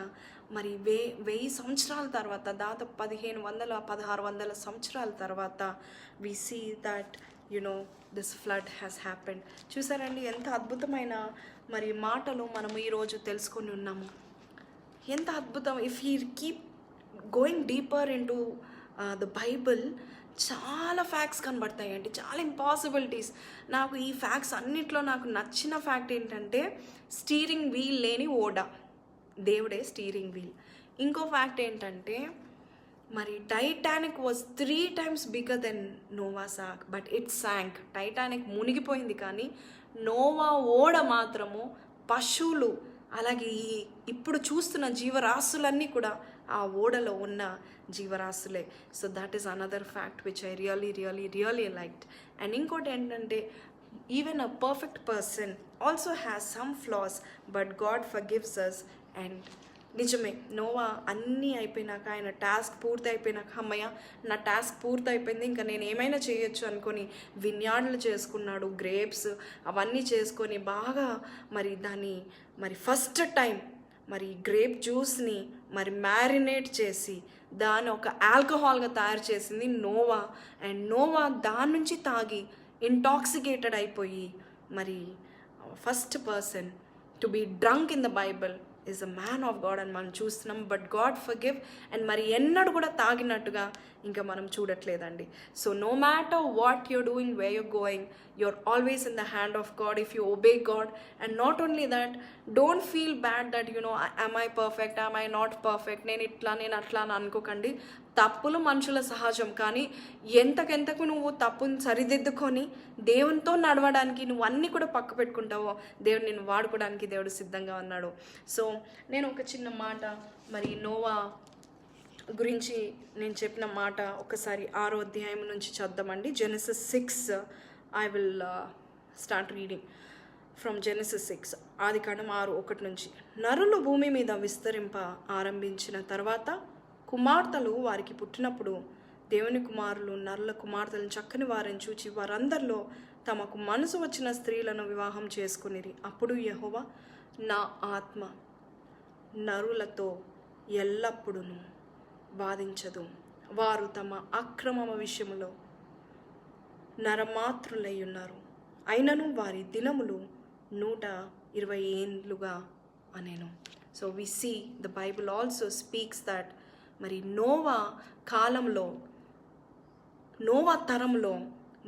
1000 సంవత్సరాల తర్వాత, దాదాపు 1500-1600 సంవత్సరాల తర్వాత we see that this flood has happened. చూసారండి ఎంత అద్భుతమైన మాటలు మనము ఈరోజు తెలుసుకొని ఉన్నాము. ఎంత అద్భుతం. If you keep going deeper in to the Bible, చాలా ఫ్యాక్ట్స్ కనబడతాయండి, చాలా ఇంపాసిబిలిటీస్. నాకు ఈ ఫ్యాక్ట్స్ అన్నిట్లో నాకు నచ్చిన ఫ్యాక్ట్ ఏంటంటే, స్టీరింగ్ వీల్ లేని ఓడ, దేవుడే స్టీరింగ్ వీల్. ఇంకో ఫ్యాక్ట్ ఏంటంటే, Titanic was 3 times bigger than Noah's ark, but it sank. Titanic మునిగిపోయింది, కానీ నోవా ఓడ మాత్రము, పశువులు, అలాగే ఇప్పుడు చూస్తున్న జీవరాశులన్నీ కూడా ఆ ఓడలో ఉన్న జీవరాశులే. So that is another fact which I really liked. And ఇంకోటి ఏంటంటే, even a perfect person also has some flaws, but God forgives us. And నిజమే, నోవా అన్నీ అయిపోయినాక, ఆయన టాస్క్ పూర్తి అయిపోయినాక, అమ్మయ్య నా టాస్క్ పూర్తి అయిపోయింది, ఇంకా నేను ఏమైనా చేయొచ్చు అనుకొని విన్యార్డులు చేసుకున్నాడు, గ్రేప్స్ అవన్నీ చేసుకొని బాగా దాన్ని ఫస్ట్ టైం గ్రేప్ జ్యూస్ని మ్యారినేట్ చేసి దాన్ని ఒక ఆల్కహాల్గా తయారు చేసింది నోవా. అండ్ నోవా దాని నుంచి తాగి ఇంటాక్సికేటెడ్ అయిపోయి first person to be drunk in the Bible is a man of God అని మనం చూస్తున్నాం. But God forgive. అండ్ ఎన్నడూ కూడా తాగినట్టుగా ఇంకా మనం చూడట్లేదండి. So no matter what you're doing, where you're going, you're always in the hand of God if you obey God. And not only that, don't feel bad that am I perfect, am I not perfect, నేను ఇట్లా నేను అట్లా అని అనుకోకండి. తప్పులు మనుషుల సహజం, కానీ ఎంతకెంతకు నువ్వు తప్పుని సరిదిద్దుకొని దేవునితో నడవడానికి నువ్వు అన్నీ కూడా పక్క పెట్టుకుంటావో దేవుడు నిన్ను వాడుకోవడానికి దేవుడు సిద్ధంగా ఉన్నాడు. సో నేను ఒక చిన్న మాట, మరి నోవా గురించి నేను చెప్పిన మాట ఒకసారి 6వ అధ్యాయం నుంచి చదువుదామండి. Genesis 6, I will start reading from Genesis 6, ఆదికాండం 6:1 నుంచి. నరులు భూమి మీద విస్తరింప ఆరంభించిన తర్వాత కుమార్తెలు వారికి పుట్టినప్పుడు దేవుని కుమారులు నరుల కుమార్తెలను చక్కని వారిని చూచి వారందరిలో తమకు మనసు వచ్చిన స్త్రీలను వివాహం చేసుకునిరి. అప్పుడు యెహోవా, నా ఆత్మ నరులతో ఎల్లప్పుడూ బాధించదు, వారు తమ అక్రమమ విషయములో నరమాతృలై ఉన్నారు, అయినను వారి దినములు 120 ఏండ్లుగా అనేను. So we see the Bible also speaks that మరి నోవా కాలంలో, నోవా తరంలో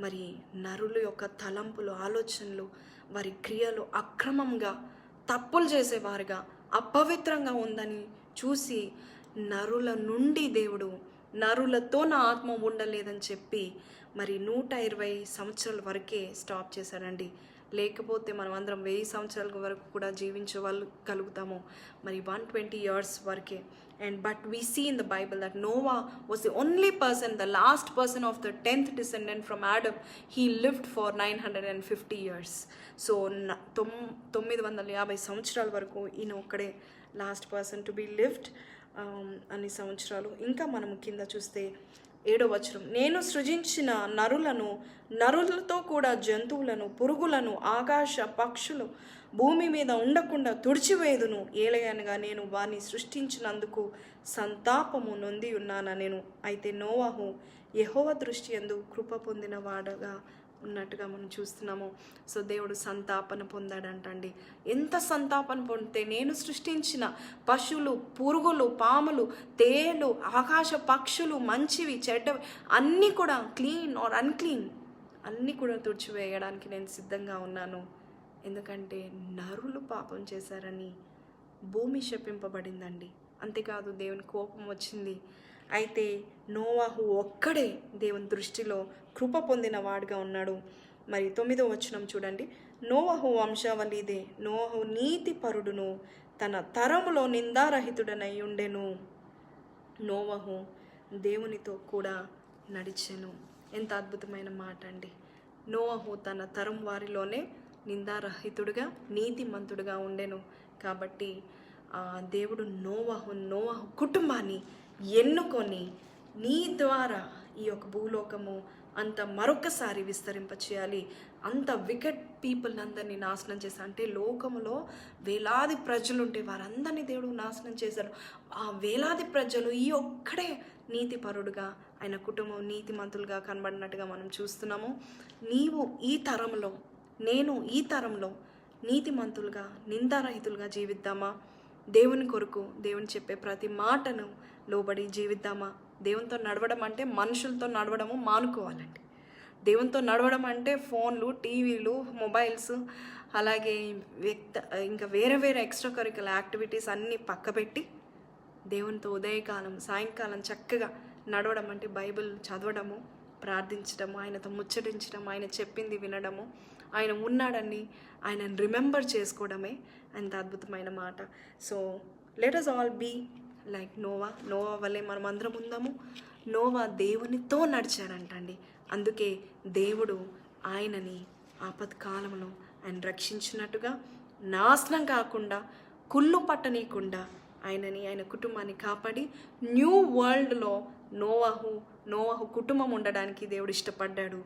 మరి నరుల యొక్క తలంపులు, ఆలోచనలు, వారి క్రియలు అక్రమంగా తప్పులు చేసేవారుగా అపవిత్రంగా ఉందని చూసి నరుల నుండి దేవుడు నరులతో నా ఆత్మ ఉండలేదని చెప్పి మరి 120 సంవత్సరాల వరకే స్టాప్ చేశాడండి. లేకపోతే మనం అందరం 1000 సంవత్సరాల వరకు కూడా జీవించే వాళ్ళు కలుగుతాము, మరి 120 years వరకే. And but we see in the Bible that Noah was the only person, the last person of the 10th descendant from Adam. He lived for 950 years. So 950 సంవత్సరాల వరకు ఈయన ఒక్కడే last person to be lived అన్ని సంవత్సరాలు. ఇంకా మనము కింద చూస్తే 7వ వచనం, నేను సృజించిన నరులను, నరులతో కూడా జంతువులను, పురుగులను, ఆకాశ పక్షులు భూమి మీద ఉండకుండా తుడిచివేదును. ఏలయనగా నేను వారిని సృష్టించినందుకు సంతాపము నొంది ఉన్నాను నేను. అయితే నోవాహు యెహోవా దృష్టి యందు కృప పొందిన వాడగా ఉన్నట్టుగా మనం చూస్తున్నాము. సో దేవుడు సంతాపన పొందాడంటండి. ఎంత సంతాపన పొందితే, నేను సృష్టించిన పశువులు, పురుగులు, పాములు, తేళ్ళు, ఆకాశ పక్షులు, మంచివి చెడ్డవి అన్నీ కూడా, క్లీన్ ఆర్ అన్క్లీన్, అన్నీ కూడా తుడిచివేయడానికి నేను సిద్ధంగా ఉన్నాను. ఎందుకంటే నరులు పాపం చేశారని భూమి శపింపబడిందండి. అంతేకాదు దేవుని కోపం వచ్చింది. అయితే నోవాహు ఒక్కడే దేవుని దృష్టిలో కృప పొందిన వాడుగా ఉన్నాడు. మరి 9వ వచనం చూడండి, నోవాహు వంశావళిదే, నోవాహు నీతి పరుడును, తన తరములో నిందారహితుడనై ఉండెను. నోవాహు దేవునితో కూడా నడిచెను. ఎంత అద్భుతమైన మాట అండి. నోవాహు తన తరం వారిలోనే నిందారహితుడుగా, నీతిమంతుడుగా ఉండెను. కాబట్టి దేవుడు నోవాహు కుటుంబాన్ని ఎన్నుకొని నీ ద్వారా ఈ యొక్క భూలోకము అంత మరొకసారి విస్తరింపచేయాలి. అంత వికెట్ పీపుల్ అందరినీ నాశనం చేశారు. అంటే లోకములో వేలాది ప్రజలు ఉంటే వారందరినీ దేవుడు నాశనం చేశారు. ఆ వేలాది ప్రజలు ఈ ఒక్కడే నీతిపరుడుగా, ఆయన కుటుంబం నీతిమంతులుగా కనబడినట్టుగా మనం చూస్తున్నాము. నీవు ఈ తరంలో, నేను ఈ తరంలో నీతిమంతులుగా, నిందారహితులుగా జీవిద్దామా? దేవుని కొరకు, దేవుని చెప్పే ప్రతి మాటను లోబడి జీవిద్దామా? దేవునితో నడవడం అంటే మనుషులతో నడవడము మానుకోవాలండి. దేవునితో నడవడం అంటే ఫోన్లు, టీవీలు, మొబైల్స్, అలాగే ఇంకా వేరే వేరే ఎక్స్ట్రా కరిక్యులర్ యాక్టివిటీస్ అన్నీ పక్కపెట్టి దేవునితో ఉదయకాలం, సాయంకాలం చక్కగా నడవడం అంటే బైబిల్ చదవడము, ప్రార్థించడము, ఆయనతో ముచ్చటించడం, ఆయన చెప్పింది వినడము, ఆయన ఉన్నాడని ఆయనను రిమెంబర్ చేసుకోవడమే అంత అద్భుతమైన మాట. So let us all be like Noah వల్లే మనం అందరం ఉందాము. నోవా దేవునితో నడిచాడంటండి. అందుకే దేవుడు ఆయనని ఆపత్కాలంలో ఆయన రక్షించినట్టుగా, నాశనం కాకుండా, కుళ్ళు పట్టనీయకుండా ఆయన కుటుంబాన్ని కాపాడి న్యూ వరల్డ్లో నోవాహు కుటుంబం ఉండడానికి దేవుడు ఇష్టపడ్డాడు.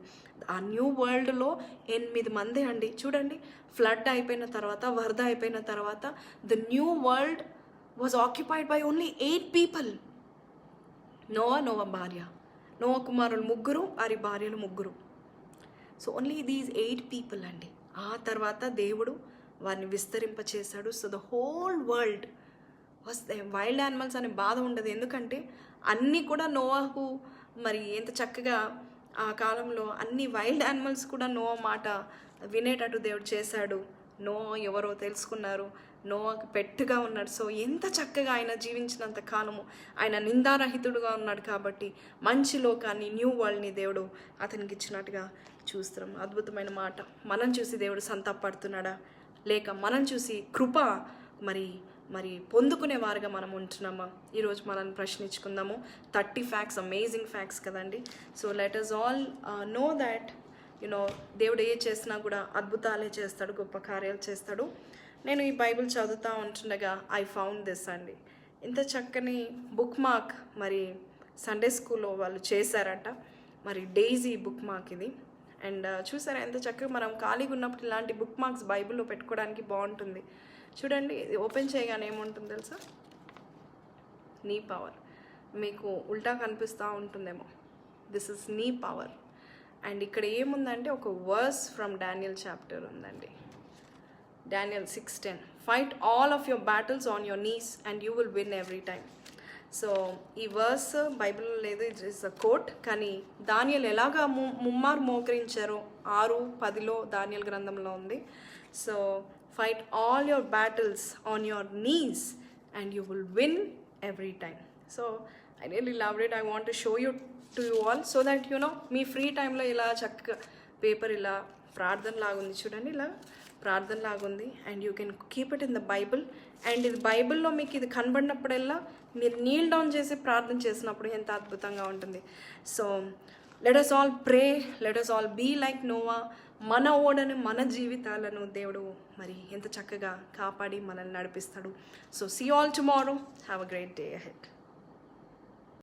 ఆ న్యూ వరల్డ్లో 8 మంది అండి. చూడండి, ఫ్లడ్ అయిపోయిన తర్వాత, వరద అయిపోయిన తర్వాత the new world was occupied by only 8 people. Noah భార్య, నోవా కుమారులు 3, వారి భార్యలు 3. సో ఓన్లీ దీస్ 8 people అండి. ఆ తర్వాత దేవుడు వారిని విస్తరింపచేశాడు. సో ద హోల్ వరల్డ్ వస్తాయి. వైల్డ్ యానిమల్స్ అనే బాధ ఉండదు. ఎందుకంటే అన్నీ కూడా నోవాహు మరి ఎంత చక్కగా ఆ కాలంలో అన్ని వైల్డ్ యానిమల్స్ కూడా నోవా మాట వినేటట్టు దేవుడు చేశాడు. నోవా ఎవరో తెలుసుకున్నారు. నోవాకు పెట్టుగా ఉన్నాడు. సో ఎంత చక్కగా ఆయన జీవించినంత కాలము ఆయన నిందారహితుడుగా ఉన్నాడు కాబట్టి మంచి లోకాన్ని, న్యూ వరల్డ్ని దేవుడు అతనికి ఇచ్చినట్టుగా చూస్తున్నాం. అద్భుతమైన మాట. మనం చూసి దేవుడు సంతాపడుతున్నాడా, లేక మనం చూసి కృప మరి పొందుకునే వారుగా మనం ఉంటున్నామా? ఈరోజు మనం ప్రశ్నించుకుందాము. 30 ఫ్యాక్ట్స్, అమేజింగ్ ఫ్యాక్ట్స్ కదండి. So let us all know that దేవుడు ఏ చేసినా కూడా అద్భుతాలే చేస్తాడు, గొప్ప కార్యాలు చేస్తాడు. నేను ఈ బైబిల్ చదువుతూ ఉంటుండగా ఐ ఫౌండ్ దిస్ అండి. ఇంత చక్కని బుక్ మార్క్ మరి సండే స్కూల్లో వాళ్ళు చేశారట. మరి డెయిజీ బుక్ మార్క్ ఇది. అండ్ చూసారా ఎంత చక్కగా మనం ఖాళీగా ఉన్నప్పుడు ఇలాంటి బుక్ మార్క్స్ బైబిల్లో పెట్టుకోవడానికి బాగుంటుంది. చూడండి, ఇది ఓపెన్ చేయగానే ఏముంటుంది తెలుసా? నీ పవర్. మీకు ఉల్టా కనిపిస్తూ ఉంటుందేమో. This is knee power. And ఇక్కడ ఏముందంటే ఒక వర్స్ ఫ్రమ్ డానియల్ చాప్టర్ ఉందండి. Daniel 6:10. Fight all of your battles on your knees and you will win every time. So ఈ వర్స్ బైబిల్లో లేదు, ఇట్ ఇస్ అ కోట్. కానీ దానియల్ ఎలాగా ముమ్మారు మోకరించారో 6:10 దానియల్ గ్రంథంలో ఉంది. So fight all your battles on your knees and you will win every time. So I really loved it. I want to show you to you all so that me free టైంలో ఇలా చక్కగా paper ఇలా ప్రార్థన లాగుంది చూడండి, ఇలా ప్రార్థన లాగుంది. And you can keep it in the Bible. And ఇది బైబిల్లో మీకు ఇది కనబడినప్పుడల్లా మీరు నీల్ డౌన్ చేసి ప్రార్థన చేసినప్పుడు ఎంత అద్భుతంగా ఉంటుంది. So let us all pray, let us all be like Noah. మన ఓడను, మన జీవితాలను దేవుడు మరి ఎంత చక్కగా కాపాడి మనల్ని నడిపిస్తాడు. So see all tomorrow. Have a great day ahead.